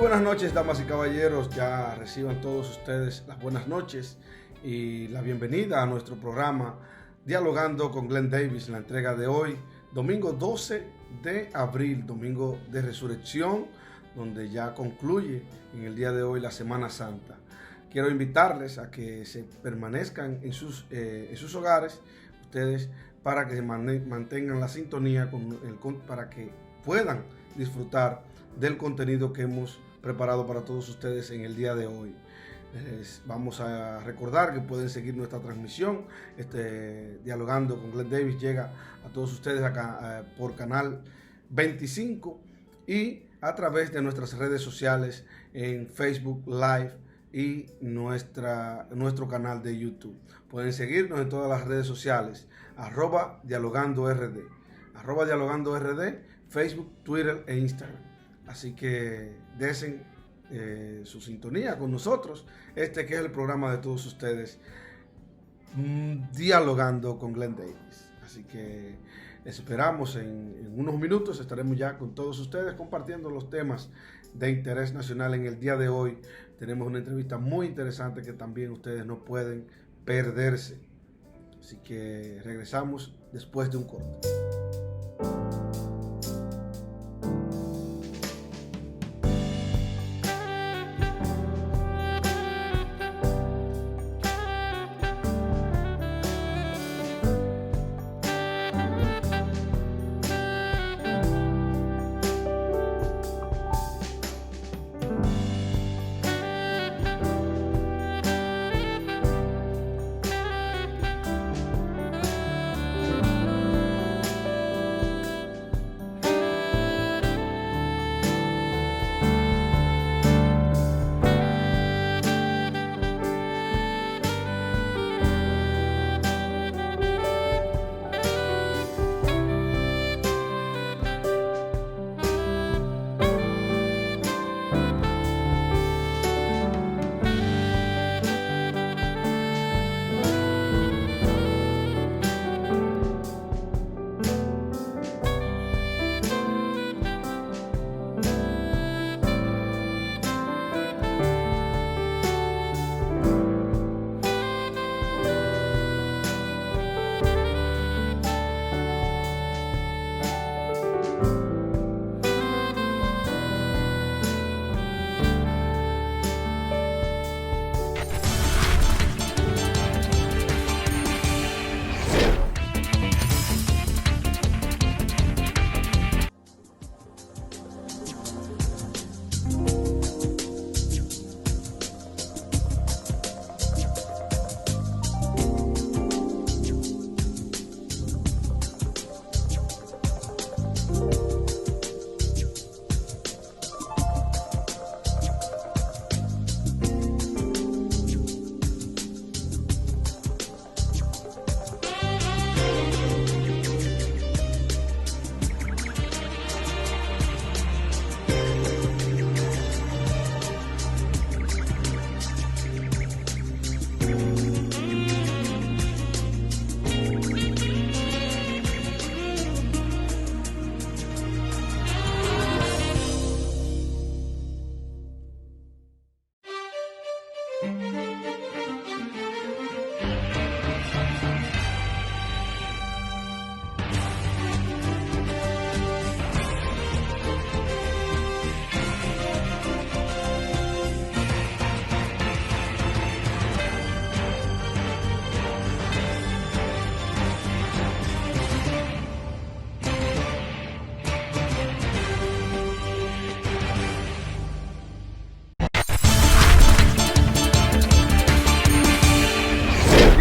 buenas noches, damas y caballeros. Ya reciban todos ustedes las buenas noches y la bienvenida a nuestro programa Dialogando con Glenn Davis, la entrega de hoy, domingo 12 de abril, domingo de resurrección, donde ya concluye en el día de hoy la Semana Santa. Quiero invitarles a que se permanezcan en sus hogares, ustedes, para que mantengan la sintonía para que puedan disfrutar del contenido que hemos preparado para todos ustedes en el día de hoy. Vamos a recordar que pueden seguir nuestra transmisión. Dialogando con Glenn Davis llega a todos ustedes acá por canal 25 y a través de nuestras redes sociales en Facebook Live y nuestro canal de YouTube. Pueden seguirnos en todas las redes sociales, @dialogandord, @dialogandord, Facebook, Twitter e Instagram. Así que desen su sintonía con nosotros, que es el programa de todos ustedes, Dialogando con Glenn Davis. Así que les esperamos en unos minutos, estaremos ya con todos ustedes compartiendo los temas de interés nacional. En el día de hoy tenemos una entrevista muy interesante que también ustedes no pueden perderse. Así que regresamos después de un corte.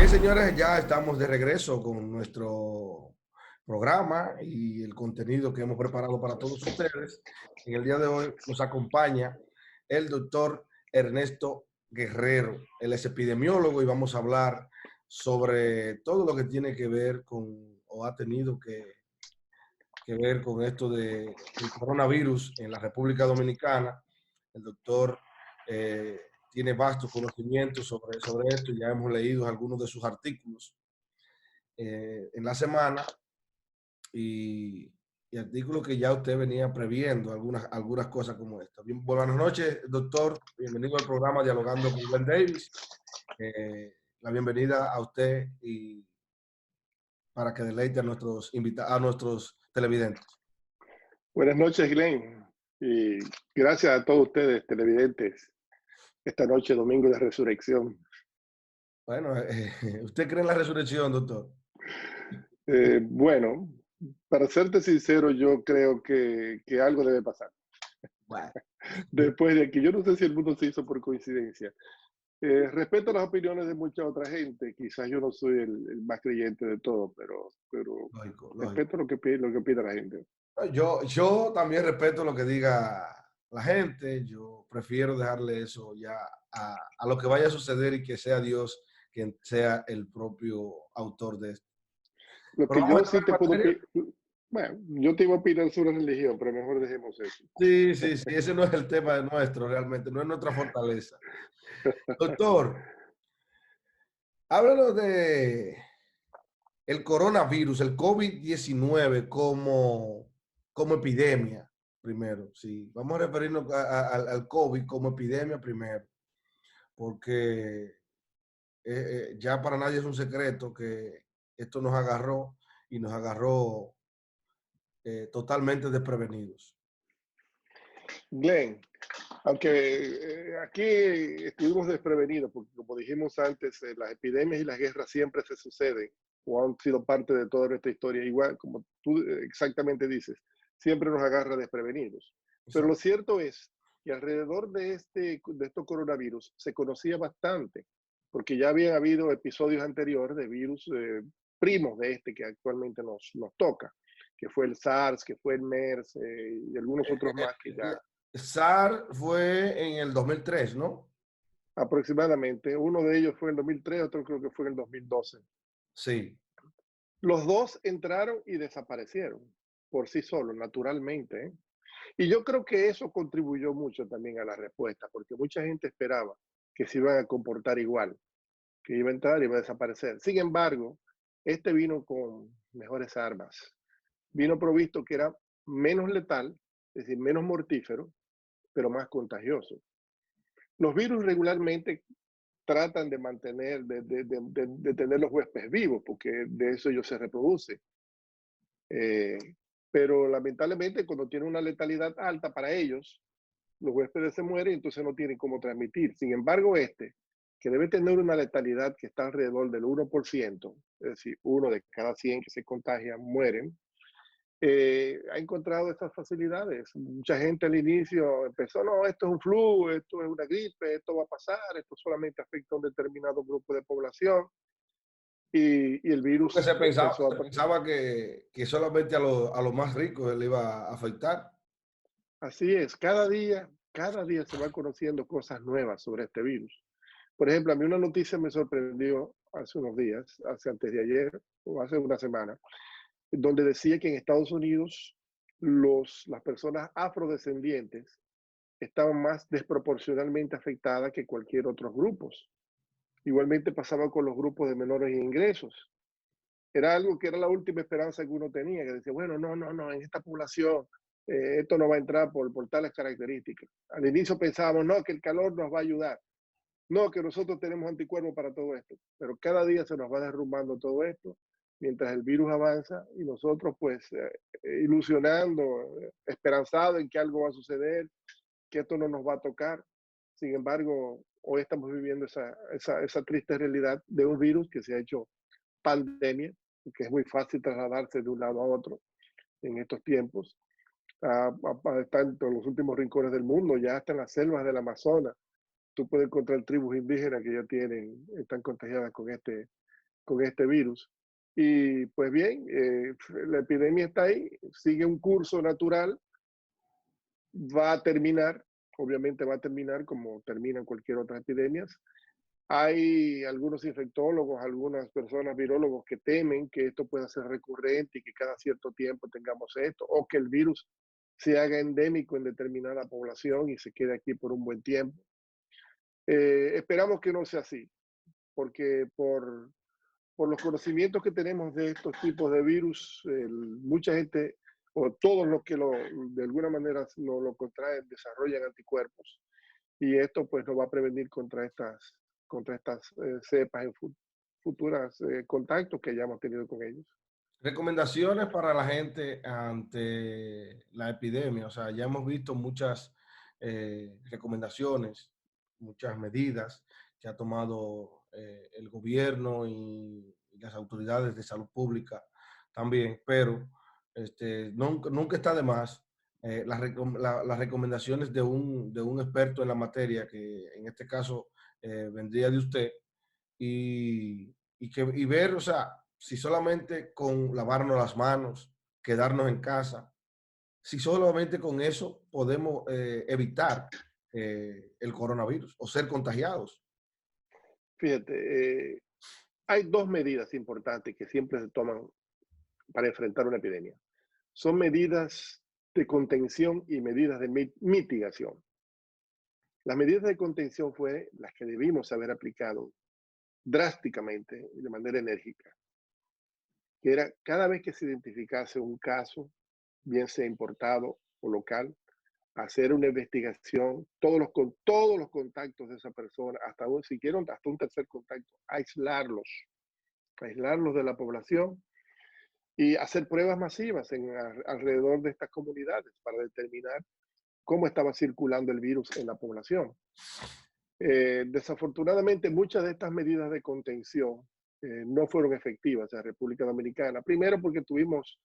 Señores, ya estamos de regreso con nuestro programa y el contenido que hemos preparado para todos ustedes. En el día de hoy nos acompaña el doctor Ernesto Guerrero. Él es epidemiólogo y vamos a hablar sobre todo lo que tiene que ver con, o ha tenido que ver con esto del coronavirus en la República Dominicana. El doctor tiene vastos conocimientos sobre esto, ya hemos leído algunos de sus artículos en la semana y y artículos que ya usted venía previendo, algunas cosas como esta. Bien, buenas noches, doctor. Bienvenido al programa Dialogando con Glenn Davis. La bienvenida a usted y para que deleite a nuestros a nuestros televidentes. Buenas noches, Glenn, y gracias a todos ustedes, televidentes, esta noche, domingo de resurrección. Bueno, ¿usted cree en la resurrección, doctor? Bueno, para serte sincero, yo creo que algo debe pasar. Bueno. Después de que yo no sé si el mundo se hizo por coincidencia. Respeto las opiniones de mucha otra gente, quizás yo no soy el más creyente de todo, pero Lógico, lógico. respeto lo que pide la gente. Yo también respeto lo que diga la gente, yo prefiero dejarle eso ya a lo que vaya a suceder y que sea Dios quien sea el propio autor de esto. Lo Pero que vamos a yo entrar sí en te puedo materia. opinar, bueno, yo te iba a opinar sobre religión, pero mejor dejemos eso. Sí, sí, sí, ese no es el tema de nuestro realmente, no es nuestra fortaleza. Doctor, háblanos de el coronavirus, el COVID-19 como epidemia primero. Sí, vamos a referirnos al COVID como epidemia primero, porque ya para nadie es un secreto que esto nos agarró y nos agarró totalmente desprevenidos. Glenn, aunque aquí estuvimos desprevenidos, porque como dijimos antes, las epidemias y las guerras siempre se suceden o han sido parte de toda nuestra historia, igual como tú exactamente dices, siempre nos agarra desprevenidos. Pero lo Exacto. cierto es que alrededor de estos coronavirus se conocía bastante, porque ya habían habido episodios anteriores de virus primos de este que actualmente nos toca, que fue el SARS, que fue el MERS y algunos otros más que ya SARS fue en el 2003, ¿no? aproximadamente. Uno de ellos fue en el 2003, otro creo que fue en el 2012. Sí. Los dos entraron y desaparecieron por sí solos, naturalmente. Y yo creo que eso contribuyó mucho también a la respuesta, porque mucha gente esperaba que se iban a comportar igual, que iba a entrar y iba a desaparecer. Sin embargo, este vino con mejores armas. Vino provisto que era menos letal, es decir, menos mortífero, pero más contagioso. Los virus regularmente tratan de mantener, de tener los huéspedes vivos, porque de eso ellos se reproducen. Eh, pero lamentablemente cuando tienen una letalidad alta para ellos, los huéspedes se mueren y entonces no tienen cómo transmitir. Sin embargo, que debe tener una letalidad que está alrededor del 1%, es decir, uno de cada 100 que se contagian mueren, ha encontrado estas facilidades. Mucha gente al inicio empezó, no, esto es un flu, esto es una gripe, esto va a pasar, esto solamente afecta a un determinado grupo de población y el Porque virus empezó se pensaba que solamente a los más ricos le iba a afectar. así es, cada día se van conociendo cosas nuevas sobre este virus. Por ejemplo, a mí una noticia me sorprendió hace unos días, hace antes de ayer o hace una semana, donde decía que en Estados Unidos las personas afrodescendientes estaban más desproporcionalmente afectadas que cualquier otros grupos. Igualmente pasaba con los grupos de menores ingresos. Era algo que era la última esperanza que uno tenía, que decía, bueno, no, en esta población esto no va a entrar por tales características. Al inicio pensábamos, no, que el calor nos va a ayudar, no, que nosotros tenemos anticuerpos para todo esto, pero cada día se nos va derrumbando todo esto mientras el virus avanza y nosotros pues ilusionando, esperanzado en que algo va a suceder, que esto no nos va a tocar. Sin embargo, hoy estamos viviendo esa triste realidad de un virus que se ha hecho pandemia, que es muy fácil trasladarse de un lado a otro en estos tiempos. Está en los últimos rincones del mundo, ya hasta en las selvas del Amazonas. Tú puedes encontrar tribus indígenas que ya están contagiadas con este virus. Y pues bien, la epidemia está ahí, sigue un curso natural, va a terminar, obviamente va a terminar como terminan cualquier otra epidemia. Hay algunos infectólogos, algunas personas virólogos que temen que esto pueda ser recurrente y que cada cierto tiempo tengamos esto, o que el virus se haga endémico en determinada población y se quede aquí por un buen tiempo. Esperamos que no sea así, porque por los conocimientos que tenemos de estos tipos de virus, mucha gente o todos los que de alguna manera lo contraen desarrollan anticuerpos y esto pues nos va a prevenir contra estas cepas en futuras contactos que hayamos tenido con ellos. Recomendaciones para la gente ante la epidemia. O sea, ya hemos visto muchas recomendaciones, muchas medidas que ha tomado el gobierno y las autoridades de salud pública también, pero nunca está de más las recomendaciones de un experto en la materia, que en este caso vendría de usted, y ver, o sea, si solamente con lavarnos las manos, quedarnos en casa, si solamente con eso podemos evitar el coronavirus o ser contagiados. Fíjate, hay dos medidas importantes que siempre se toman para enfrentar una epidemia. Son medidas de contención y medidas de mitigación. Las medidas de contención fue las que debimos haber aplicado drásticamente y de manera enérgica, que era cada vez que se identificase un caso, bien sea importado o local, hacer una investigación, todos los contactos de esa persona, siquiera hasta un tercer contacto, aislarlos de la población y hacer pruebas masivas alrededor de estas comunidades para determinar cómo estaba circulando el virus en la población. Desafortunadamente, muchas de estas medidas de contención no fueron efectivas en la República Dominicana. Primero porque tuvimos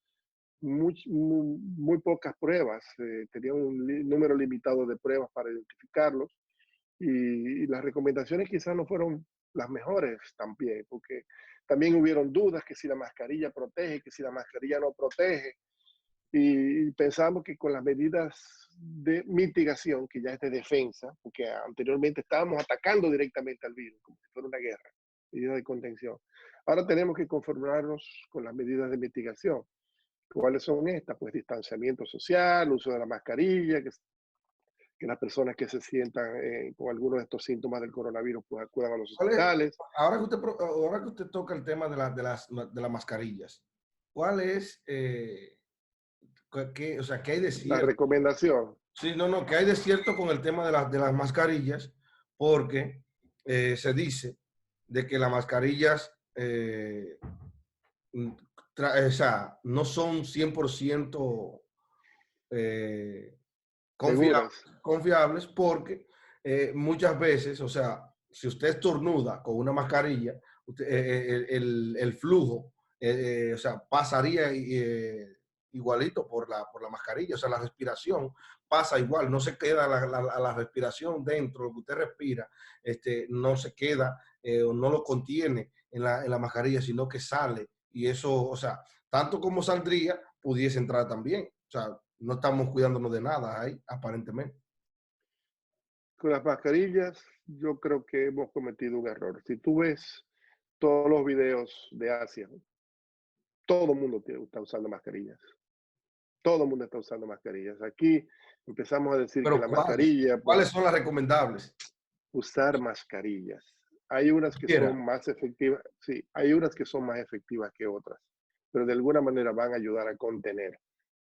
muy pocas pruebas, teníamos un número limitado de pruebas para identificarlos y las recomendaciones quizás no fueron las mejores también, porque también hubieron dudas que si la mascarilla protege, que si la mascarilla no protege, y pensamos que con las medidas de mitigación, que ya es de defensa, porque anteriormente estábamos atacando directamente al virus, como si fuera una guerra, medidas de contención. Ahora tenemos que conformarnos con las medidas de mitigación. ¿Cuáles son estas? Pues distanciamiento social, uso de la mascarilla, que las personas que se sientan con algunos de estos síntomas del coronavirus pues acudan a los ¿Cuál es, hospitales. ahora que usted toca el tema de las mascarillas, ¿cuál es, o sea, qué hay de La cierto? recomendación, Sí, no, que hay de cierto con el tema de las mascarillas, porque se dice de que las mascarillas o sea, no son 100% eh, seguras, confiables porque muchas veces, o sea, si usted estornuda con una mascarilla, el flujo, o sea, pasaría igualito por la mascarilla, o sea, la respiración pasa igual, no se queda la respiración dentro, lo que usted respira, no se queda o no lo contiene en la mascarilla, sino que sale y eso, o sea, tanto como saldría, pudiese entrar también, o sea, no estamos cuidándonos de nada ahí, aparentemente. con las mascarillas yo creo que hemos cometido un error. Si tú ves todos los videos de Asia, todo el mundo está usando mascarillas. Todo el mundo está usando mascarillas. Aquí empezamos a decir que Pero la ¿cuáles? mascarilla, ¿Cuáles pues son las recomendables? usar mascarillas. Hay unas que Siquiera. son más efectivas, sí, hay unas que son más efectivas que otras, pero de alguna manera van a ayudar a contener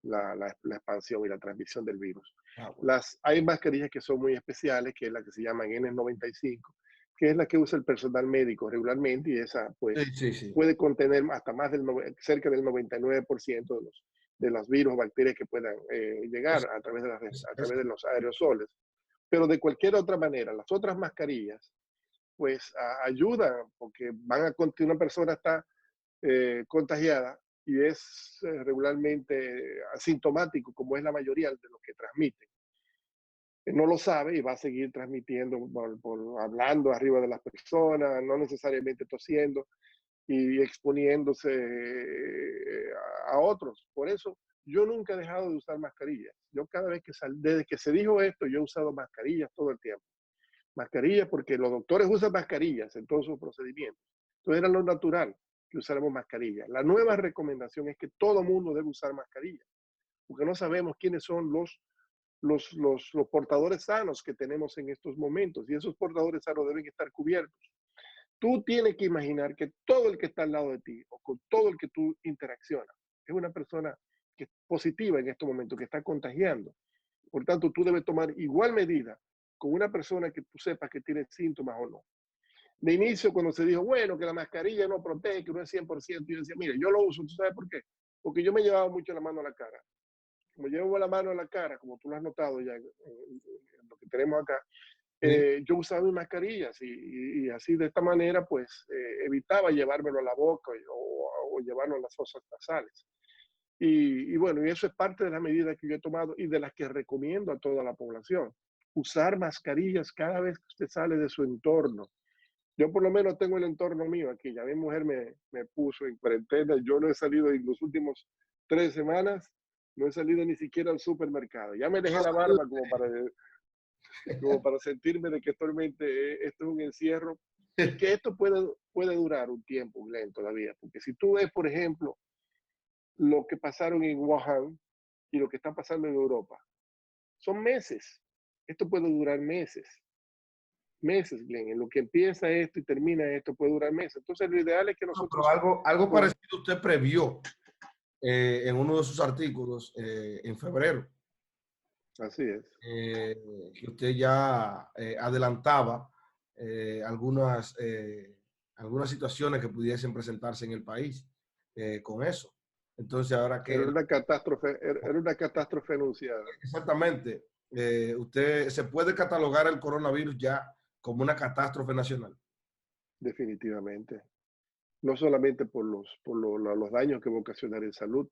la expansión y la transmisión del virus. Ah, bueno. Hay mascarillas que son muy especiales, que es la que se llaman N95, que es la que usa el personal médico regularmente y esa Sí, pues sí, sí. puede contener hasta más cerca del 99% de los virus o bacterias que puedan llegar Es, a es través de los aerosoles. Pero de cualquier otra manera, las otras mascarillas pues ayudan porque una persona está contagiada y es regularmente asintomático, como es la mayoría de los que transmiten. No lo sabe y va a seguir transmitiendo hablando arriba de las personas, no necesariamente tosiendo y exponiéndose a otros. Por eso yo nunca he dejado de usar mascarillas. Yo cada vez desde que se dijo esto, yo he usado mascarillas todo el tiempo. Mascarillas porque los doctores usan mascarillas en todos sus procedimientos. Entonces era lo natural que usáramos mascarillas. La nueva recomendación es que todo mundo debe usar mascarillas, porque no sabemos quiénes son los portadores sanos que tenemos en estos momentos y esos portadores sanos deben estar cubiertos. Tú tienes que imaginar que todo el que está al lado de ti o con todo el que tú interaccionas es una persona que es positiva en este momento, que está contagiando. Por tanto, tú debes tomar igual medida con una persona que tú sepas que tiene síntomas o no. De inicio, cuando se dijo, bueno, que la mascarilla no protege, que no es 100%, yo decía, mire, yo lo uso, ¿tú sabes por qué? Porque yo me llevaba mucho la mano a la cara. Como llevo la mano a la cara, como tú lo has notado ya en lo que tenemos acá, Sí. yo usaba mis mascarillas y así de esta manera, pues, evitaba llevármelo a la boca o llevarlo a las fosas nasales. Y bueno, y eso es parte de las medidas que yo he tomado y de las que recomiendo a toda la población. Usar mascarillas cada vez que usted sale de su entorno. Yo por lo menos tengo el entorno mío aquí. Ya mi mujer me puso en cuarentena. Yo no he salido en los últimos 3 semanas. No he salido ni siquiera al supermercado. Ya me No dejé ha la salido. barba como para sentirme de que esto es un encierro y que esto puede durar un tiempo, Glenn, todavía. Porque si tú ves, por ejemplo, lo que pasaron en Wuhan y lo que está pasando en Europa, son meses. Esto puede durar meses. Meses, Glenn. En lo que empieza esto y termina esto puede durar meses. Entonces, lo ideal es que No, pero nosotros, algo pues, parecido usted previó en uno de sus artículos en febrero, así es. que usted ya adelantaba algunas, algunas situaciones que pudiesen presentarse en el país con eso. Entonces, ahora que Era una catástrofe anunciada, exactamente, usted se puede catalogar el coronavirus ya como una catástrofe nacional. definitivamente. No solamente por los daños que va a ocasionar en salud,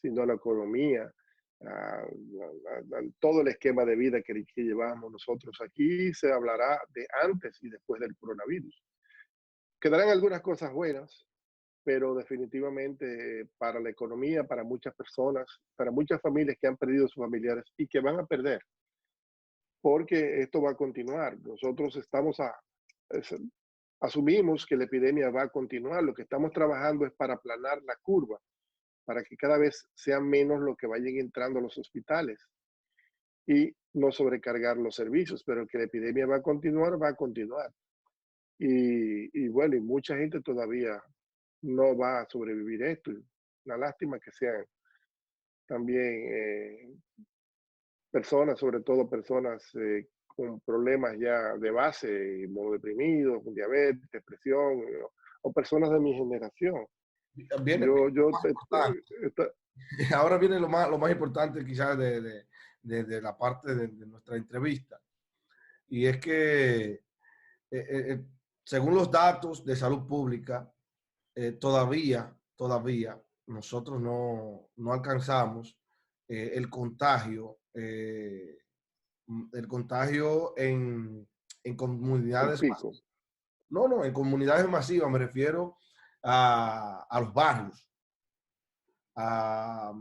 sino a la economía, a todo el esquema de vida que llevamos nosotros. Aquí se hablará de antes y después del coronavirus. Quedarán algunas cosas buenas, pero definitivamente para la economía, para muchas personas, para muchas familias que han perdido sus familiares y que van a perder, porque esto va a continuar. Nosotros asumimos que la epidemia va a continuar. Lo que estamos trabajando es para aplanar la curva, para que cada vez sean menos los que vayan entrando a los hospitales y no sobrecargar los servicios, pero que la epidemia va a continuar, va a continuar. Y bueno, y mucha gente todavía no va a sobrevivir esto. Una lástima que sean también personas, sobre todo personas con problemas ya de base, inmunodeprimidos, con diabetes, depresión, o personas de mi generación. Viene, Yo, viene lo yo, más importante. Ahora viene lo más importante quizás de la parte de nuestra entrevista. Y es que, según los datos de salud pública, todavía nosotros no alcanzamos el contagio, en el comunidades pico. masivas. No, en comunidades masivas me refiero a los barrios, a,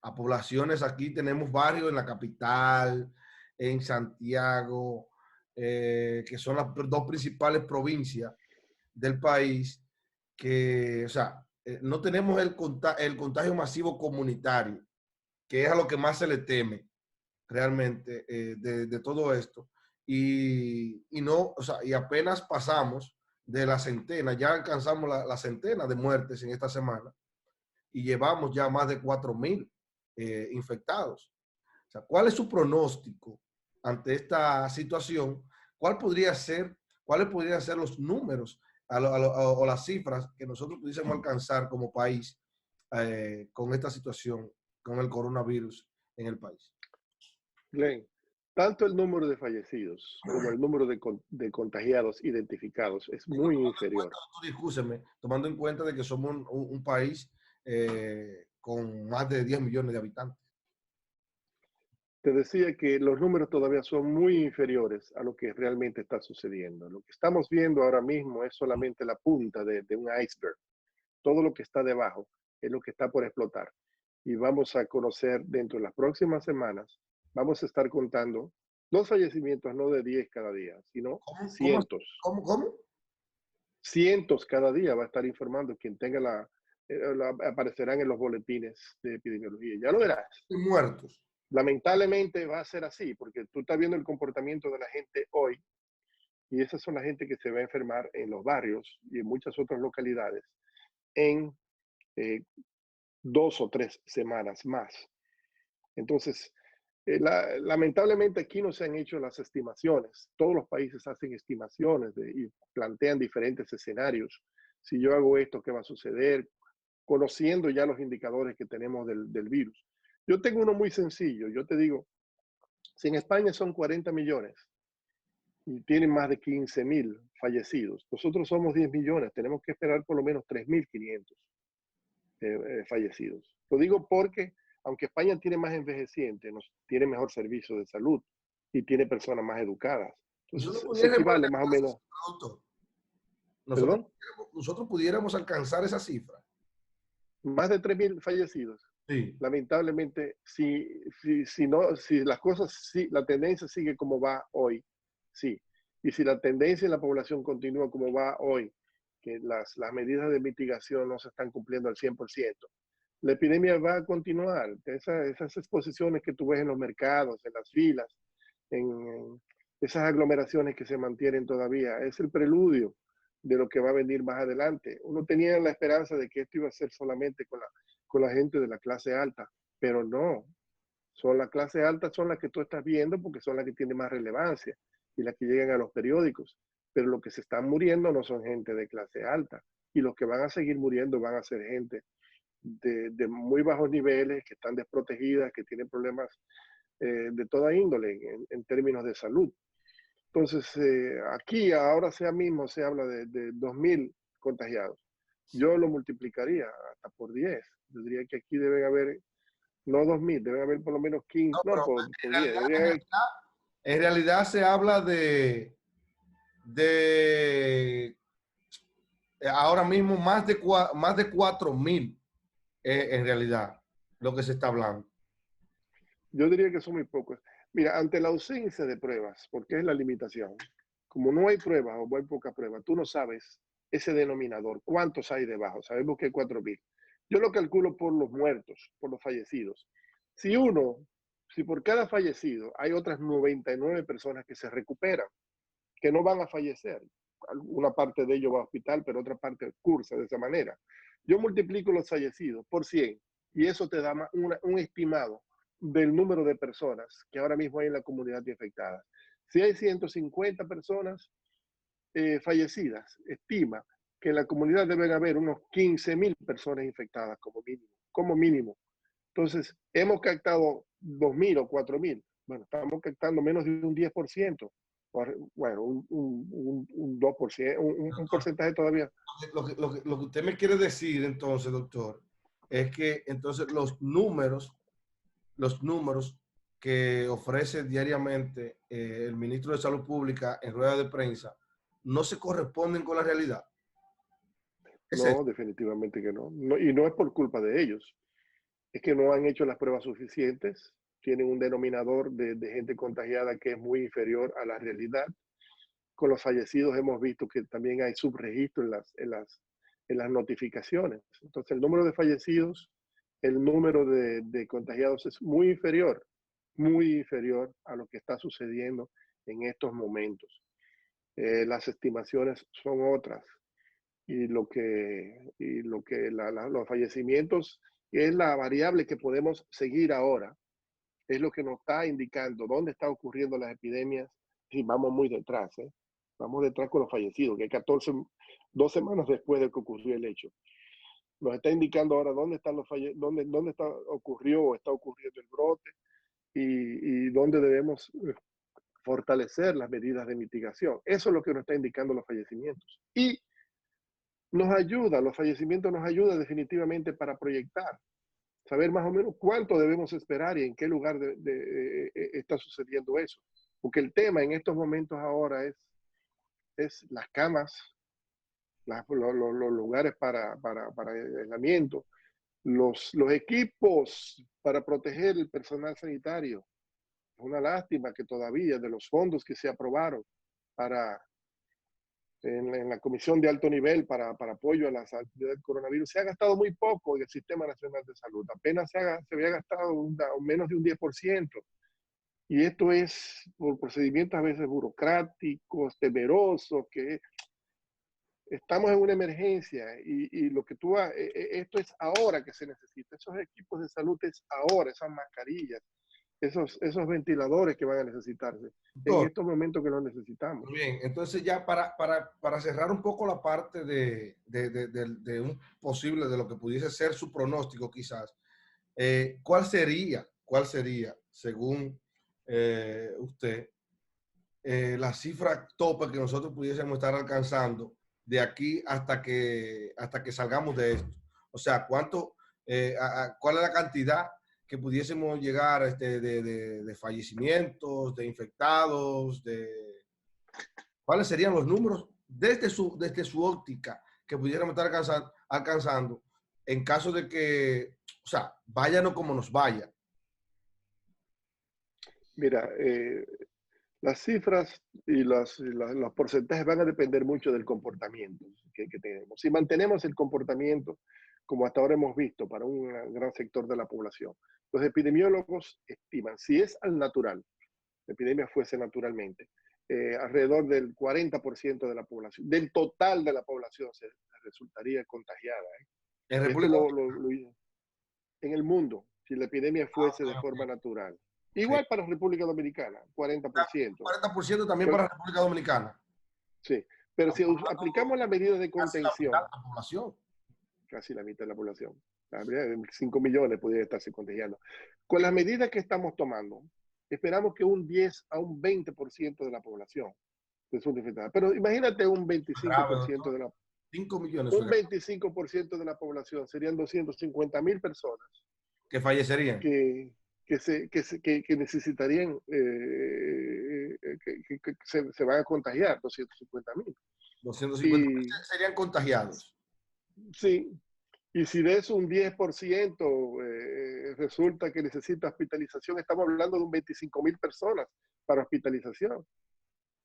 a poblaciones. Aquí tenemos barrios en la capital, en Santiago, que son las dos principales provincias del país, que, o sea, no tenemos el contagio masivo comunitario, que es a lo que más se le teme realmente de todo esto. Y no, o sea, y apenas pasamos de la centena, ya alcanzamos la centena de muertes en esta semana y llevamos ya más de 4.000 infectados. O sea, ¿cuál es su pronóstico ante esta situación? ¿Cuál podría ser, ¿Cuáles podrían ser los números o las cifras que nosotros pudiésemos alcanzar como país con esta situación, con el coronavirus en el país? Glenn, tanto el número de fallecidos como el número de contagiados identificados es Digo, muy inferior. tomando en cuenta de que somos un país con más de 10 millones de habitantes. Te decía que los números todavía son muy inferiores a lo que realmente está sucediendo. Lo que estamos viendo ahora mismo es solamente la punta de un iceberg. Todo lo que está debajo es lo que está por explotar. Y vamos a conocer dentro de las próximas semanas, vamos a estar contando los fallecimientos, no de 10 cada día, sino ¿Cómo, cómo, cientos. cómo? Cientos cada día va a estar informando quien tenga aparecerán en los boletines de epidemiología. Ya lo verás. Muertos. Lamentablemente va a ser así, porque tú estás viendo el comportamiento de la gente hoy y esas son la gente que se va a enfermar en los barrios y en muchas otras localidades en eh, 2 o 3 semanas más. Entonces, lamentablemente aquí no se han hecho las estimaciones. Todos los países hacen estimaciones y plantean diferentes escenarios. Si yo hago esto, ¿qué va a suceder? Conociendo ya los indicadores que tenemos del virus. Yo tengo uno muy sencillo. Yo te digo, si en España son 40 millones y tienen más de 15.000 fallecidos, nosotros somos 10 millones, tenemos que esperar por lo menos 3.500 fallecidos. Lo digo porque, aunque España tiene más envejecientes, tiene mejor servicio de salud y tiene personas más educadas. Nosotros Entonces, se pudiéramos equivale más o alcanzar menos. esa cifra, doctor. ¿Perdón? Nosotros pudiéramos alcanzar esa cifra. Más de 3.000 fallecidos. Sí. Lamentablemente, si las cosas, si la tendencia sigue como va hoy, sí. Y si la tendencia en la población continúa como va hoy, que las medidas de mitigación no se están cumpliendo al 100%, la epidemia va a continuar. Esas exposiciones que tú ves en los mercados, en las filas, en esas aglomeraciones que se mantienen todavía, es el preludio de lo que va a venir más adelante. Uno tenía la esperanza de que esto iba a ser solamente con la gente de la clase alta, pero no. Son la clase alta, son las que tú estás viendo porque son las que tienen más relevancia y las que llegan a los periódicos. Pero los que se están muriendo no son gente de clase alta. Y los que van a seguir muriendo van a ser gente de muy bajos niveles, que están desprotegidas, que tienen problemas de toda índole en términos de salud. Entonces, aquí ahora sea mismo se habla de 2.000 contagiados. Yo lo multiplicaría hasta por 10. Yo diría que aquí deben haber, no 2.000, deben haber por lo menos 15, No, no, pero por 10. Debería haber, en realidad se habla de ahora mismo más de 4.000 en realidad lo que se está hablando. yo diría que son muy pocos. Mira, ante la ausencia de pruebas, porque es la limitación, como no hay pruebas o hay poca prueba, tú no sabes ese denominador, cuántos hay debajo. Sabemos que hay 4.000. Yo lo calculo por los muertos, por los fallecidos. Si si por cada fallecido hay otras 99 personas que se recuperan, que no van a fallecer, una parte de ellos va a hospital, pero otra parte cursa de esa manera. Yo multiplico los fallecidos por 100 y eso te da un estimado del número de personas que ahora mismo hay en la comunidad infectada. Si hay 150 personas fallecidas, estima que en la comunidad deben haber unos 15.000 personas infectadas como mínimo, como mínimo. Entonces, hemos captado 2.000 o 4.000. Bueno, estamos captando menos de un 10%. Bueno, un 2%, un Doctor, porcentaje todavía. lo que usted me quiere decir entonces, doctor, es que entonces los números que ofrece diariamente el ministro de Salud Pública en rueda de prensa no se corresponden con la realidad. ¿Es eso? No, definitivamente que no. Y no es por culpa de ellos. Es que no han hecho las pruebas suficientes. Tienen un denominador de gente contagiada que es muy inferior a la realidad. Con los fallecidos hemos visto que también hay subregistro en las notificaciones. Entonces, el número de fallecidos, el número de contagiados es muy inferior a lo que está sucediendo en estos momentos. Las estimaciones son otras los fallecimientos es la variable que podemos seguir ahora, es lo que nos está indicando dónde están ocurriendo las epidemias y vamos muy detrás, ¿eh? Vamos detrás con los fallecidos, que es 2 semanas después de que ocurrió el hecho. Nos está indicando ahora dónde están dónde ocurrió o está ocurriendo el brote y dónde debemos fortalecer las medidas de mitigación. Eso es lo que nos está indicando los fallecimientos. Y nos ayuda, los fallecimientos nos ayuda definitivamente para proyectar, saber más o menos cuánto debemos esperar y en qué lugar está sucediendo eso. Porque el tema en estos momentos ahora es las camas, los lugares para aislamiento, los equipos para proteger el personal sanitario. Es una lástima que todavía de los fondos que se aprobaron para en la Comisión de Alto Nivel para apoyo a la actividad del coronavirus, se ha gastado muy poco en el Sistema Nacional de Salud. Apenas se había gastado menos de un 10%. Y esto es por procedimientos a veces burocráticos, temerosos, que estamos en una emergencia y lo que esto es ahora que se necesita. Esos equipos de salud es ahora, esas mascarillas, esos ventiladores que van a necesitarse en Doctor, estos momentos que los necesitamos. bien, entonces ya para cerrar un poco la parte de un posible, de lo que pudiese ser su pronóstico quizás, cuál sería, según usted, la cifra tope que nosotros pudiésemos estar alcanzando de aquí hasta que salgamos de esto? O sea, ¿cuál es la cantidad que pudiésemos llegar de fallecimientos, de infectados, cuáles serían los números desde su óptica que pudiéramos estar alcanzando en caso de que, o sea, váyanos como nos vaya? Mira, las cifras y los porcentajes van a depender mucho del comportamiento que tenemos. Si mantenemos el comportamiento como hasta ahora hemos visto para un gran sector de la población, los epidemiólogos estiman, si es al natural, la epidemia fuese naturalmente, alrededor del 40% de la población, del total de la población se resultaría contagiada. En Esto República en el mundo, si la epidemia fuese de forma Dominicana, natural. okay. Igual para República Dominicana, 40%. 40% también Pero, para República Dominicana. sí, pero si Estamos hablando aplicamos las medidas de casi la mitad contención, de la población. casi la mitad de la población, 5 millones podría estarse contagiando. Con las medidas que estamos tomando, esperamos que un 10 a un 20% de la población resulte infectada. Pero imagínate un Grave, 25% doctor. de la, 5 millones fue un 25% de la población, serían 250,000 personas que fallecerían. que, que necesitarían, se van a contagiar, 250,000. 250 Y serían contagiados. sí, y si de eso un 10% resulta que necesita hospitalización, estamos hablando de un 25,000 personas para hospitalización.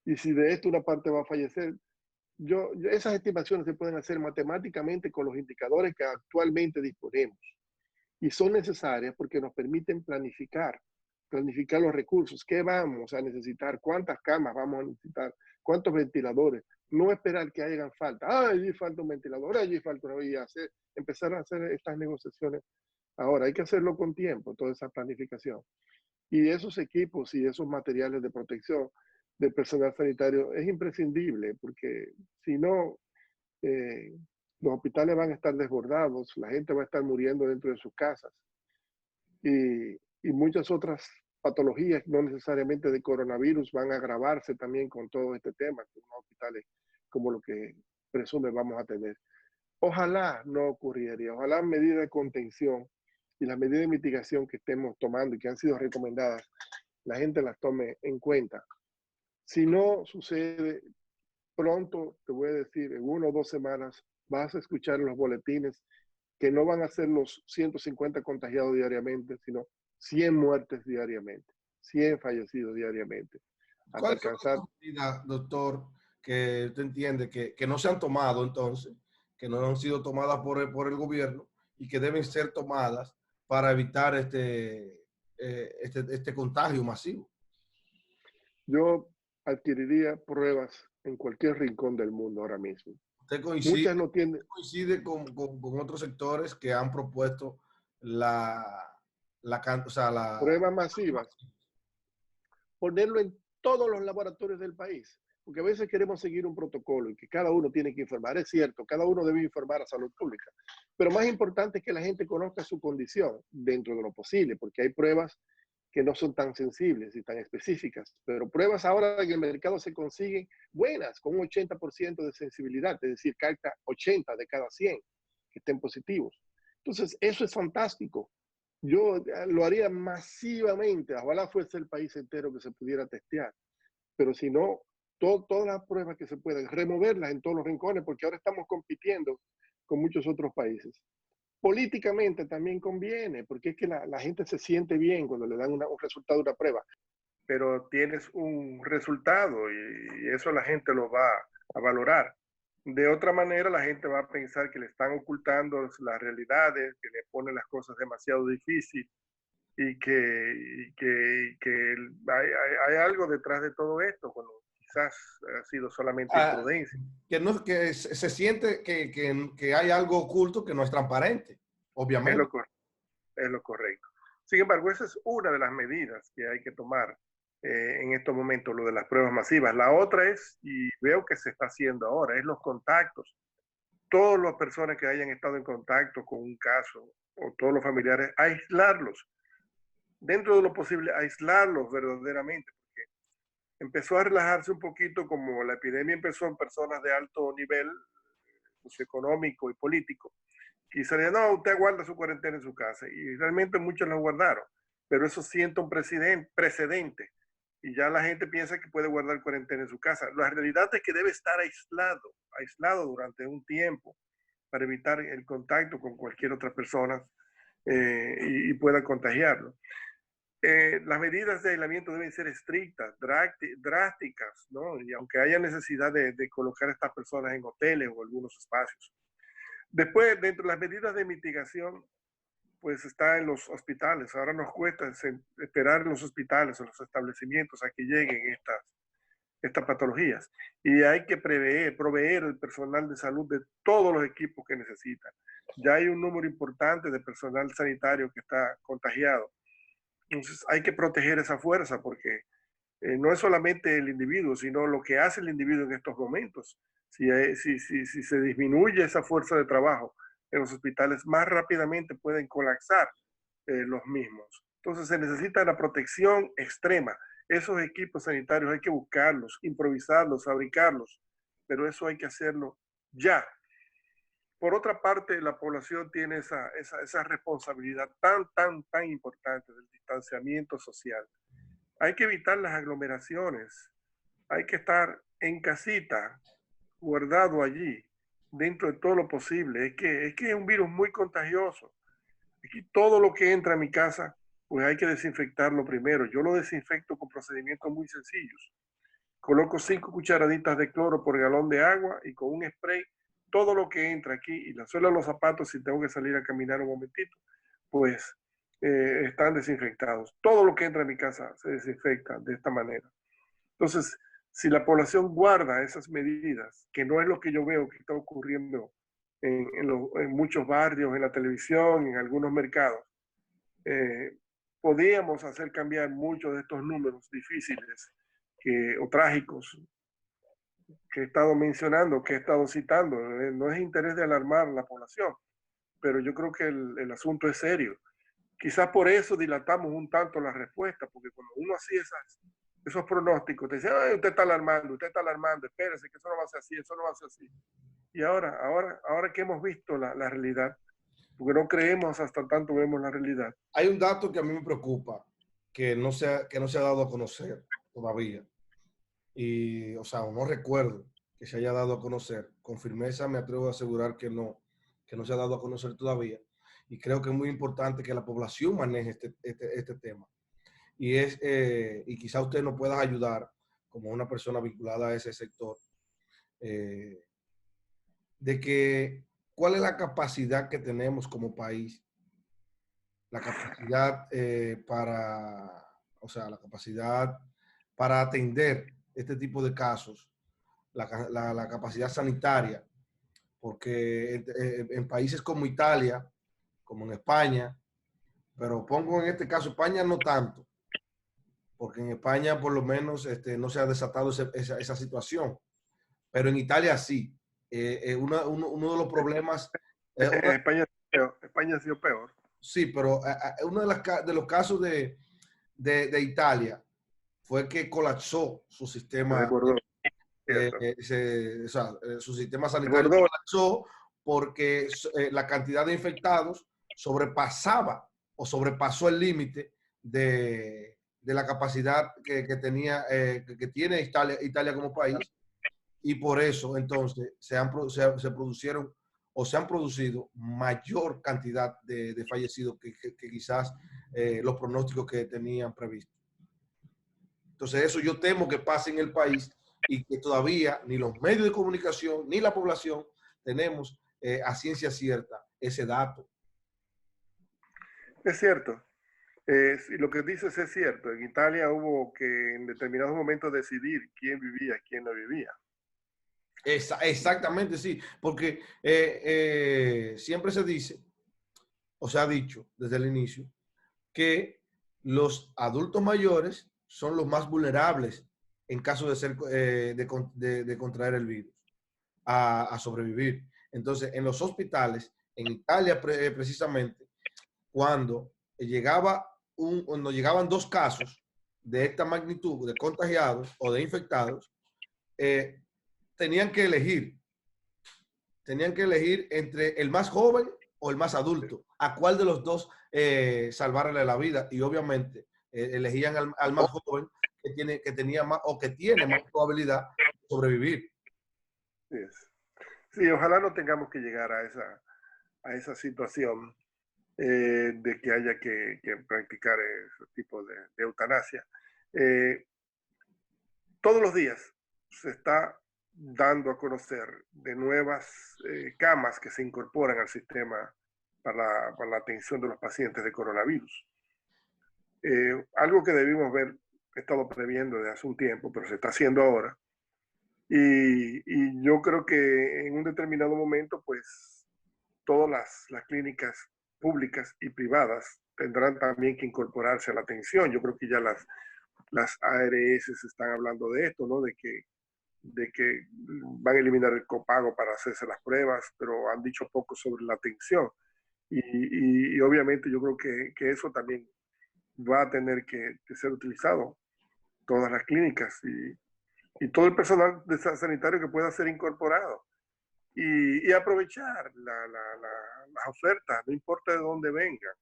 Y si de esto una parte va a fallecer, esas estimaciones se pueden hacer matemáticamente con los indicadores que actualmente disponemos. Y son necesarias porque nos permiten planificar los recursos, qué vamos a necesitar, cuántas camas vamos a necesitar, cuántos ventiladores, no esperar que hagan falta, allí falta un ventilador, allí falta una vía, empezar a hacer estas negociaciones. Ahora hay que hacerlo con tiempo, toda esa planificación. Y esos equipos y esos materiales de protección del personal sanitario es imprescindible porque si no, eh, los hospitales van a estar desbordados, la gente va a estar muriendo dentro de sus casas y muchas otras patologías, no necesariamente de coronavirus, van a agravarse también con todo este tema, con los hospitales como lo que presume vamos a tener. Ojalá no ocurriría, ojalá medidas de contención y las medidas de mitigación que estemos tomando y que han sido recomendadas, la gente las tome en cuenta. Si no sucede, pronto, te voy a decir, en 1 o 2 semanas, vas a escuchar en los boletines que no van a ser los 150 contagiados diariamente, sino 100 muertes diariamente, 100 fallecidos diariamente, hasta ¿Cuáles son alcanzar. las medidas, doctor, que usted entiende que no se han tomado entonces, que no han sido tomadas por el gobierno y que deben ser tomadas para evitar este contagio masivo? Yo adquiriría pruebas en cualquier rincón del mundo ahora mismo. ¿Usted coincide, Muchas no tienen coincide con otros sectores que han propuesto o sea, pruebas masivas, ponerlo en todos los laboratorios del país, porque a veces queremos seguir un protocolo y que cada uno tiene que informar. Es cierto, cada uno debe informar a salud pública, pero más importante es que la gente conozca su condición dentro de lo posible, porque hay pruebas que no son tan sensibles y tan específicas, pero pruebas ahora en el mercado se consiguen buenas, con un 80% de sensibilidad, es decir, capta 80 de cada 100 que estén positivos. Entonces, eso es fantástico. Yo lo haría masivamente, ojalá fuese el país entero que se pudiera testear, pero si no, todas las pruebas que se puedan, removerlas en todos los rincones, porque ahora estamos compitiendo con muchos otros países. Políticamente también conviene, porque es que la gente se siente bien cuando le dan un resultado de una prueba, pero tienes un resultado y eso la gente lo va a valorar. De otra manera, la gente va a pensar que le están ocultando las realidades, que le ponen las cosas demasiado difíciles y que hay algo detrás de todo esto, cuando quizás ha sido solamente Ah, imprudencia. que, no, que se siente que hay algo oculto que no es transparente, Es obviamente. lo, es lo correcto. Sin embargo, esa es una de las medidas que hay que tomar en estos momentos, lo de las pruebas masivas. La otra es, y veo que se está haciendo ahora, es los contactos. Todas las personas que hayan estado en contacto con un caso o todos los familiares, aislarlos, dentro de lo posible, aislarlos verdaderamente, porque empezó a relajarse un poquito como la epidemia empezó en personas de alto nivel socioeconómico y político. Quizá no, usted guarda su cuarentena en su casa, y realmente muchos lo guardaron, pero eso sienta un precedente, y ya la gente piensa que puede guardar cuarentena en su casa. La realidad es que debe estar aislado durante un tiempo para evitar el contacto con cualquier otra persona y pueda contagiarlo. Las medidas de aislamiento deben ser estrictas, drásticas, ¿no? Y aunque haya necesidad de colocar a estas personas en hoteles o algunos espacios. Después, dentro de las medidas de mitigación, pues está en los hospitales. Ahora nos cuesta esperar en los hospitales o los establecimientos a que lleguen estas patologías. Y hay que proveer el personal de salud de todos los equipos que necesitan. Ya hay un número importante de personal sanitario que está contagiado. Entonces hay que proteger esa fuerza porque no es solamente el individuo, sino lo que hace el individuo en estos momentos. Si se disminuye esa fuerza de trabajo en los hospitales, más rápidamente pueden colapsar los mismos. Entonces se necesita la protección extrema. Esos equipos sanitarios hay que buscarlos, improvisarlos, fabricarlos, pero eso hay que hacerlo ya. Por otra parte, la población tiene esa responsabilidad tan importante del distanciamiento social. Hay que evitar las aglomeraciones, hay que estar en casita, guardado allí, dentro de todo lo posible. Es que es un virus muy contagioso. Aquí todo lo que entra a mi casa, pues hay que desinfectarlo primero. Yo lo desinfecto con procedimientos muy sencillos. Coloco 5 cucharaditas de cloro por galón de agua y con un spray, todo lo que entra aquí y la suela de los zapatos, si tengo que salir a caminar un momentito, pues están desinfectados. Todo lo que entra a mi casa se desinfecta de esta manera. Entonces, si la población guarda esas medidas, que no es lo que yo veo que está ocurriendo en muchos barrios, en la televisión, en algunos mercados, podíamos hacer cambiar muchos de estos números difíciles o trágicos que he estado mencionando, que he estado citando. No es interés de alarmar a la población, pero yo creo que el asunto es serio. Quizás por eso dilatamos un tanto la respuesta, porque cuando uno hacía esos pronósticos, te decía, usted está alarmando, espérese que eso no va a ser así, eso no va a ser así. Y ahora que hemos visto la realidad, porque no creemos hasta tanto vemos la realidad. Hay un dato que a mí me preocupa, que no se ha dado a conocer todavía. Y, o sea, no recuerdo que se haya dado a conocer. Con firmeza me atrevo a asegurar que no se ha dado a conocer todavía. Y creo que es muy importante que la población maneje este tema. Y quizá usted nos pueda ayudar como una persona vinculada a ese sector, eh, de que cuál es la capacidad que tenemos como país, la capacidad o sea, la capacidad para atender este tipo de casos, la capacidad sanitaria, porque en países como Italia, como en España, pero pongo en este caso España no tanto, porque en España por lo menos no se ha desatado esa situación, pero en Italia sí. Uno de los problemas, España ha sido peor. sí, pero uno de los casos de Italia fue que colapsó su sistema, Desbordó, cierto. o sea, su sistema sanitario Desbordó. colapsó porque la cantidad de infectados sobrepasaba o sobrepasó el límite de la capacidad que tenía, que tiene Italia como país, y por eso entonces se produjeron o se han producido mayor cantidad de fallecidos que quizás los pronósticos que tenían previsto. Entonces eso yo temo que pase en el país y que todavía ni los medios de comunicación ni la población tenemos a ciencia cierta ese dato. Es cierto. Sí, lo que dices es cierto. En Italia hubo que en determinados momentos decidir quién vivía, quién no vivía. Exactamente, sí, porque siempre se dice, o se ha dicho desde el inicio, que los adultos mayores son los más vulnerables en caso de ser de contraer el virus, a sobrevivir. Entonces, en los hospitales, en Italia precisamente, cuando llegaban dos casos de esta magnitud de contagiados o de infectados, eh, tenían que elegir tenían que elegir entre el más joven o el más adulto, a cuál de los dos salvarle la vida. Y obviamente elegían al más joven que tenía más o que tiene más probabilidad de sobrevivir. Yes. Sí, ojalá no tengamos que llegar a esa situación de que haya que practicar ese tipo de eutanasia. Eh, todos los días se está dando a conocer de nuevas camas que se incorporan al sistema para la atención de los pacientes de coronavirus. Algo que debimos haber estado previendo desde hace un tiempo, pero se está haciendo ahora. Y yo creo que en un determinado momento, pues todas las clínicas públicas y privadas tendrán también que incorporarse a la atención. Yo creo que ya las ARS están hablando de esto, ¿no? De que van a eliminar el copago para hacerse las pruebas, pero han dicho poco sobre la atención. Y obviamente yo creo que eso también va a tener que ser utilizado, todas las clínicas y todo el personal sanitario que pueda ser incorporado. Y aprovechar las ofertas, no importa de dónde vengan,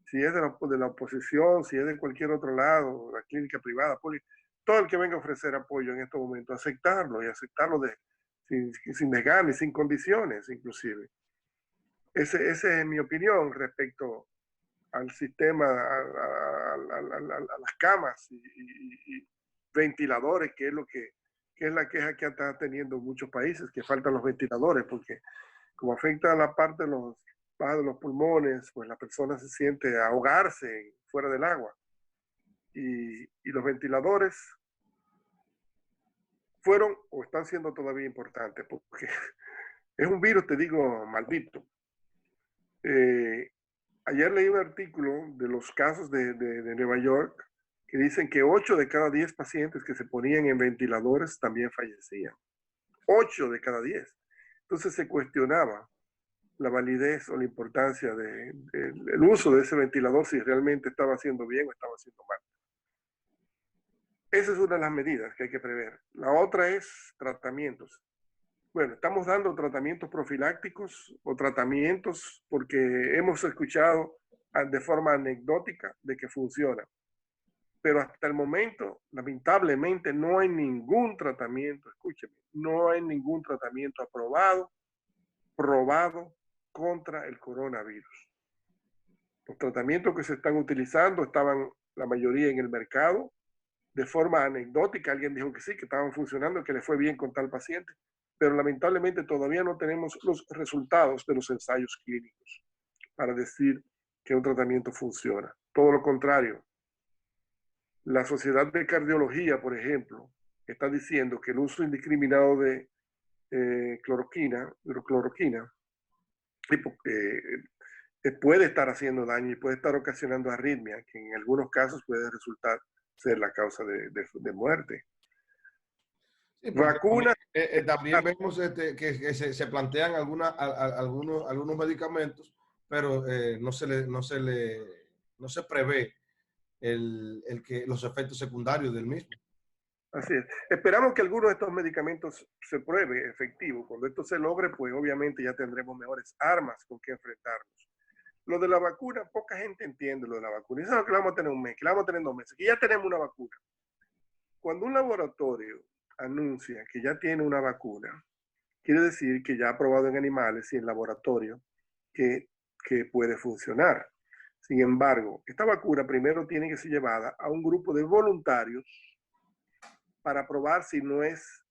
si es de la oposición, si es de cualquier otro lado, la clínica privada, todo el que venga a ofrecer apoyo en estos momentos, aceptarlo y aceptarlo sin negar ni sin condiciones, inclusive. Esa es mi opinión respecto al sistema, a las camas y ventiladores, que es que es la queja que está teniendo muchos países, que faltan los ventiladores, porque como afecta a la parte de los pulmones, pues la persona se siente ahogarse fuera del agua. Y los ventiladores fueron o están siendo todavía importantes, porque es un virus, te digo, maldito. Ayer leí un artículo de los casos de Nueva York que dicen que 8 de cada 10 pacientes que se ponían en ventiladores también fallecían. 8 de cada 10. Entonces se cuestionaba la validez o la importancia del uso de ese ventilador, si realmente estaba haciendo bien o estaba haciendo mal. Esa es una de las medidas que hay que prever. La otra es tratamientos. Bueno, estamos dando tratamientos profilácticos o tratamientos porque hemos escuchado de forma anecdótica de que funciona. Pero hasta el momento, lamentablemente, no hay ningún tratamiento, escúcheme, no hay ningún tratamiento probado contra el coronavirus. Los tratamientos que se están utilizando estaban la mayoría en el mercado de forma anecdótica. Alguien dijo que sí, que estaban funcionando, que le fue bien con tal paciente, pero lamentablemente todavía no tenemos los resultados de los ensayos clínicos para decir que un tratamiento funciona. Todo lo contrario. La Sociedad de Cardiología, por ejemplo, está diciendo que el uso indiscriminado de cloroquina puede estar haciendo daño y puede estar ocasionando arritmia, que en algunos casos puede resultar ser la causa de muerte. Sí, porque Vacuna. también vemos que se plantean algunos medicamentos, pero no se prevé los efectos secundarios del mismo. Así es. Esperamos que algunos de estos medicamentos se pruebe efectivo. Cuando esto se logre, pues obviamente ya tendremos mejores armas con que enfrentarnos. Lo de la vacuna, poca gente entiende lo de la vacuna. Dicen que la vamos a tener un mes, que la vamos a tener 2 meses, que ya tenemos una vacuna. Cuando un laboratorio anuncia que ya tiene una vacuna, quiere decir que ya ha probado en animales y en laboratorio que puede funcionar. Sin embargo, esta vacuna primero tiene que ser llevada a un grupo de voluntarios para probar si es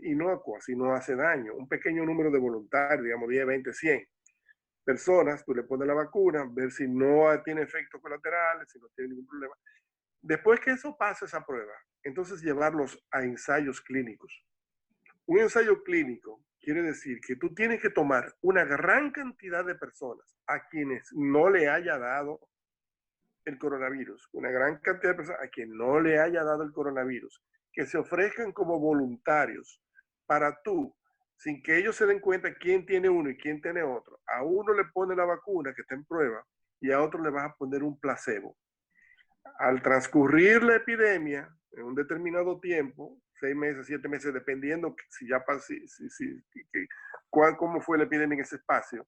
inocua, si no hace daño. Un pequeño número de voluntarios, digamos 10, 20, 100. personas, tú le pones la vacuna, ver si no tiene efectos colaterales, si no tiene ningún problema. Después que eso pase esa prueba, entonces llevarlos a ensayos clínicos. Un ensayo clínico quiere decir que tú tienes que tomar una gran cantidad de personas a quienes no le haya dado el coronavirus, una gran cantidad de personas a quien no le haya dado el coronavirus, que se ofrezcan como voluntarios para tú, sin que ellos se den cuenta quién tiene uno y quién tiene otro. A uno le pone la vacuna que está en prueba y a otro le vas a poner un placebo. Al transcurrir la epidemia, en un determinado tiempo, 6 meses, 7 meses, dependiendo si ya cómo fue la epidemia en ese espacio,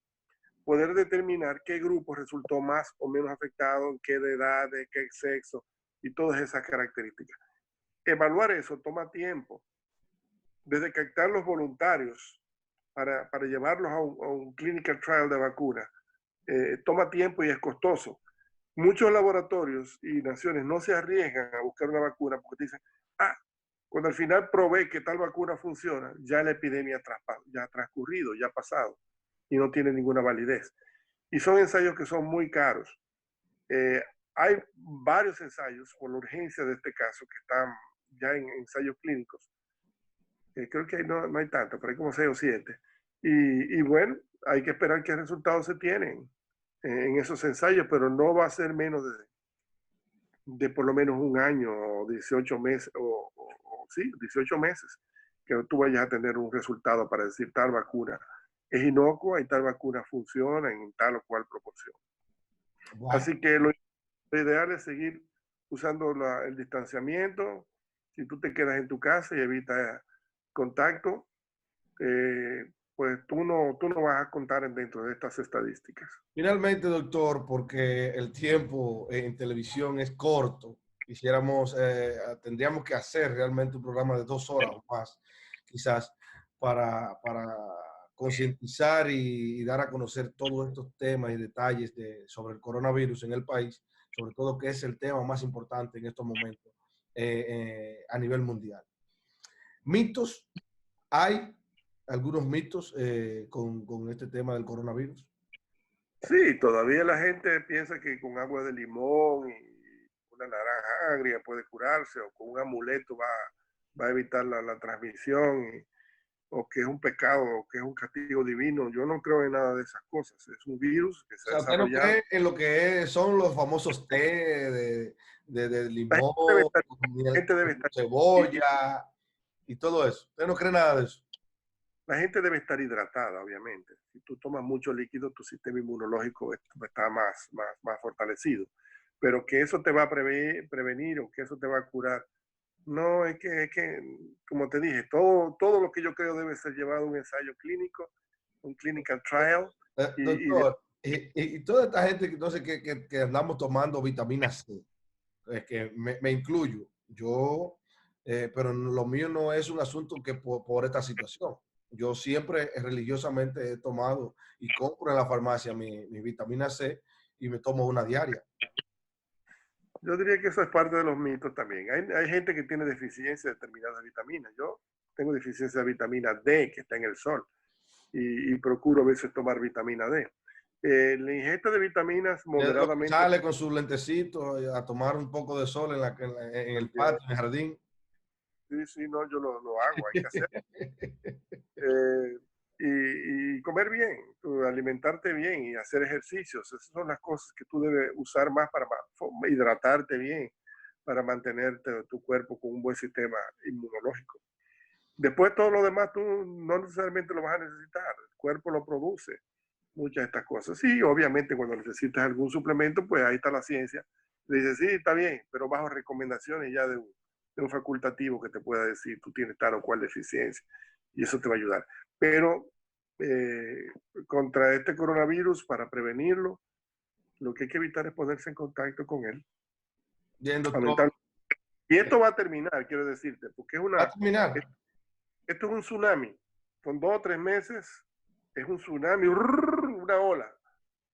poder determinar qué grupo resultó más o menos afectado, en qué edad, de qué sexo y todas esas características. Evaluar eso toma tiempo. Desde captar los voluntarios para llevarlos a un clinical trial de vacuna, toma tiempo y es costoso. Muchos laboratorios y naciones no se arriesgan a buscar una vacuna porque dicen, cuando al final probé que tal vacuna funciona, ya la epidemia ya ha transcurrido, ya ha pasado y no tiene ninguna validez. Y son ensayos que son muy caros. Hay varios ensayos por la urgencia de este caso que están ya en ensayos clínicos. Creo que no hay tanto, pero hay como 6 o 7. Y bueno, hay que esperar qué resultados se tienen en esos ensayos, pero no va a ser menos de por lo menos un año o 18 meses, sí, 18 meses, que tú vayas a tener un resultado para decir tal vacuna es inocua y tal vacuna funciona en tal o cual proporción. Wow. Así que lo ideal es seguir usando el distanciamiento. Si tú te quedas en tu casa y evitas contacto, pues tú no vas a contar dentro de estas estadísticas. Finalmente, doctor, porque el tiempo en televisión es corto, tendríamos que hacer realmente un programa de 2 horas o más, quizás, para concientizar y dar a conocer todos estos temas y detalles sobre el coronavirus en el país, sobre todo que es el tema más importante en estos momentos a nivel mundial. Mitos, hay algunos mitos con este tema del coronavirus. Sí, todavía la gente piensa que con agua de limón y una naranja agria puede curarse, o con un amuleto va a evitar la transmisión, o que es un pecado, o que es un castigo divino. Yo no creo en nada de esas cosas. Es un virus que se ha desarrollado. ¿Usted no cree en lo que son los famosos té de limón, gente debe estar cebolla y todo eso? ¿Usted no cree nada de eso? La gente debe estar hidratada, obviamente. Si tú tomas mucho líquido, tu sistema inmunológico está más fortalecido. Pero que eso te va a prevenir o que eso te va a curar, no, es que como te dije, todo lo que yo creo debe ser llevado a un ensayo clínico, un clinical trial. Doctor, y toda esta gente entonces que andamos tomando vitamina C, que me incluyo, yo, pero lo mío no es un asunto que por esta situación. Yo siempre religiosamente he tomado y compro en la farmacia mi vitamina C y me tomo una diaria. Yo diría que eso es parte de los mitos también. Hay gente que tiene deficiencia de determinadas vitaminas. Yo tengo deficiencia de vitamina D, que está en el sol, y procuro a veces tomar vitamina D. La ingesta de vitaminas moderadamente... Sale con su lentecito a tomar un poco de sol en el patio, en el jardín. Sí, no, yo lo hago, hay que hacerlo. Y comer bien, alimentarte bien y hacer ejercicios. Esas son las cosas que tú debes usar más para hidratarte bien, para mantenerte tu cuerpo con un buen sistema inmunológico. Después todo lo demás tú no necesariamente lo vas a necesitar, el cuerpo lo produce, muchas de estas cosas. Sí, obviamente cuando necesitas algún suplemento, pues ahí está la ciencia. Le dices, sí, está bien, pero bajo recomendaciones ya de un facultativo que te pueda decir, tú tienes tal o cual deficiencia, y eso te va a ayudar. Pero contra este coronavirus, para prevenirlo, lo que hay que evitar es ponerse en contacto con él. Bien, doctor. Y esto va a terminar, quiero decirte, porque ¿Va a terminar? Esto es un tsunami. Con 2 o 3 meses es un tsunami, una ola.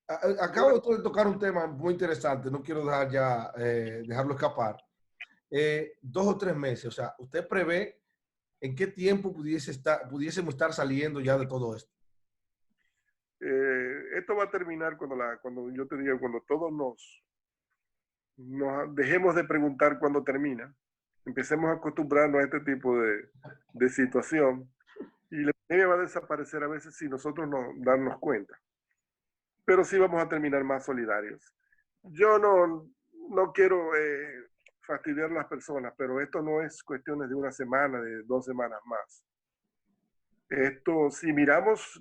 Acabo de tocar un tema muy interesante, no quiero dejarlo escapar. 2 o 3 meses, o sea, ¿usted prevé en qué tiempo pudiésemos estar saliendo ya de todo esto? esto va a terminar cuando yo te diga, cuando todos nos dejemos de preguntar cuándo termina, empecemos a acostumbrarnos a este tipo de situación, y la epidemia va a desaparecer a veces sin nosotros no darnos cuenta. Pero sí vamos a terminar más solidarios. Yo no quiero fastidiar a las personas, pero esto no es cuestiones de una semana, de 2 semanas más. Esto, si miramos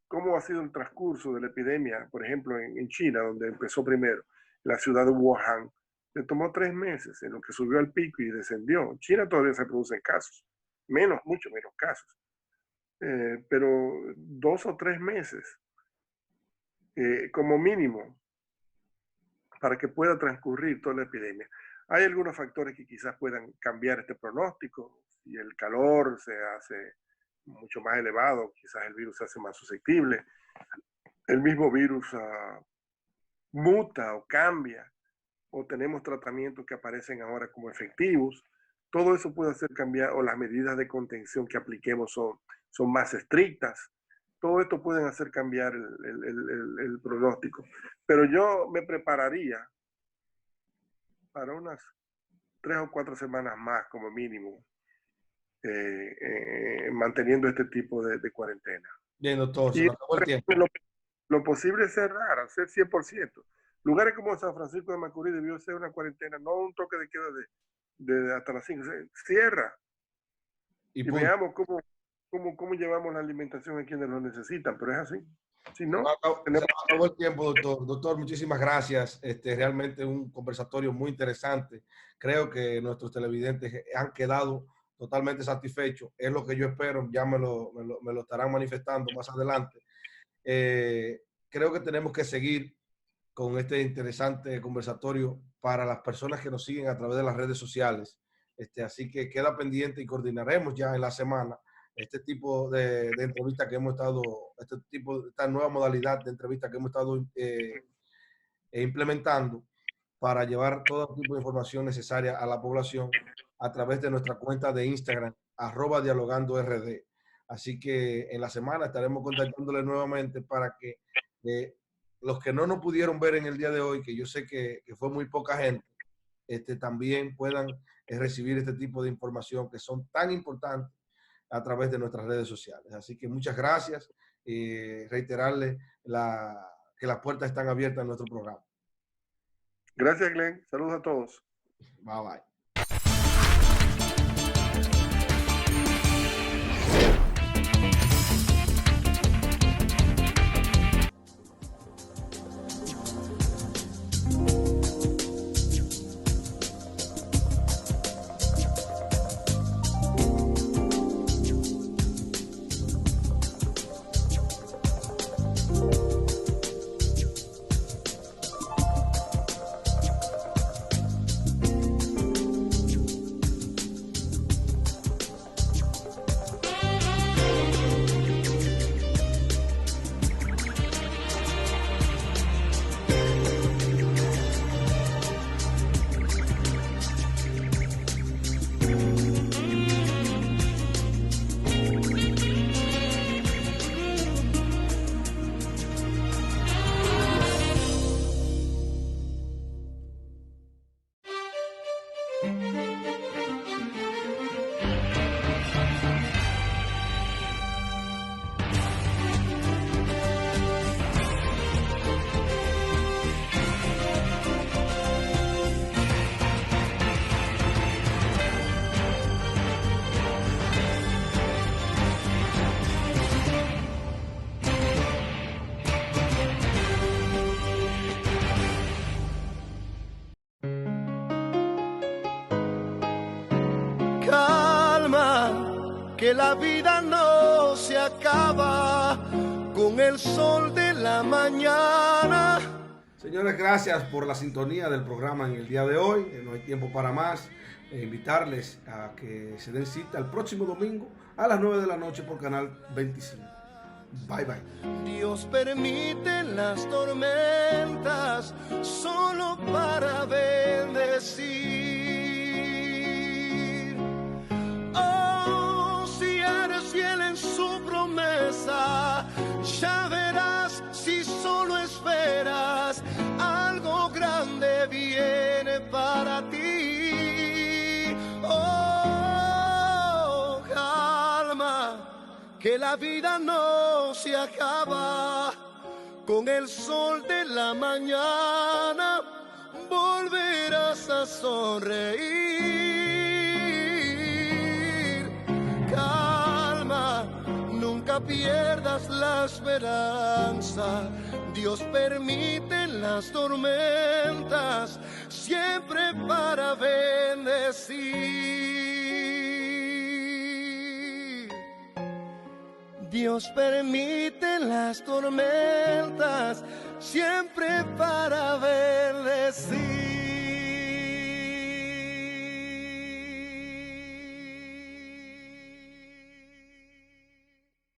cómo ha sido el transcurso de la epidemia, por ejemplo, en China, donde empezó primero, la ciudad de Wuhan, le tomó 3 meses en lo que subió al pico y descendió. En China todavía se producen casos, mucho menos casos, pero 2 o 3 meses como mínimo para que pueda transcurrir toda la epidemia. Hay algunos factores que quizás puedan cambiar este pronóstico. Si el calor se hace mucho más elevado, quizás el virus se hace más susceptible. El mismo virus muta o cambia, o tenemos tratamientos que aparecen ahora como efectivos. Todo eso puede hacer cambiar, o las medidas de contención que apliquemos son más estrictas. Todo esto pueden hacer cambiar el pronóstico. Pero yo me prepararía para unas 3 o 4 semanas más como mínimo, manteniendo este tipo de cuarentena. Bien, doctor, se Y nos acabó el tiempo. lo posible es cerrar, hacer 100%. Lugares como San Francisco de Macorís debió ser una cuarentena, no un toque de queda de hasta las 5. Cierra. Y veamos cómo llevamos la alimentación a quienes lo necesitan, pero es así. Si no, se nos acabó el tiempo, doctor. Doctor, muchísimas gracias. Realmente un conversatorio muy interesante. Creo que nuestros televidentes han quedado totalmente satisfechos. Es lo que yo espero. Ya me lo estarán manifestando más adelante. Creo que tenemos que seguir con este interesante conversatorio para las personas que nos siguen a través de las redes sociales. Así que queda pendiente y coordinaremos ya en la semana este tipo de entrevistas que hemos estado, esta nueva modalidad de entrevistas que hemos estado implementando para llevar todo tipo de información necesaria a la población a través de nuestra cuenta de Instagram, @dialogandord. Así que en la semana estaremos contactándole nuevamente para que los que no nos pudieron ver en el día de hoy, que yo sé que fue muy poca gente, también puedan recibir este tipo de información que son tan importantes a través de nuestras redes sociales. Así que muchas gracias y reiterarle que las puertas están abiertas en nuestro programa. Gracias, Glenn. Saludos a todos. Bye, bye. Que la vida no se acaba con el sol de la mañana. Señores, gracias por la sintonía del programa en el día de hoy. No hay tiempo para más. Invitarles a que se den cita el próximo domingo a las 9 de la noche por Canal 25. Bye, bye. Dios permite las tormentas solo para bendecir. Fiel en su promesa, ya verás si son tiene para ti. Oh, calma, que la vida no se acaba. Con el sol de la mañana volverás a sonreír. Calma, nunca pierdas la esperanza. Dios permite las tormentas siempre para bendecir. Dios permite las tormentas siempre para bendecir.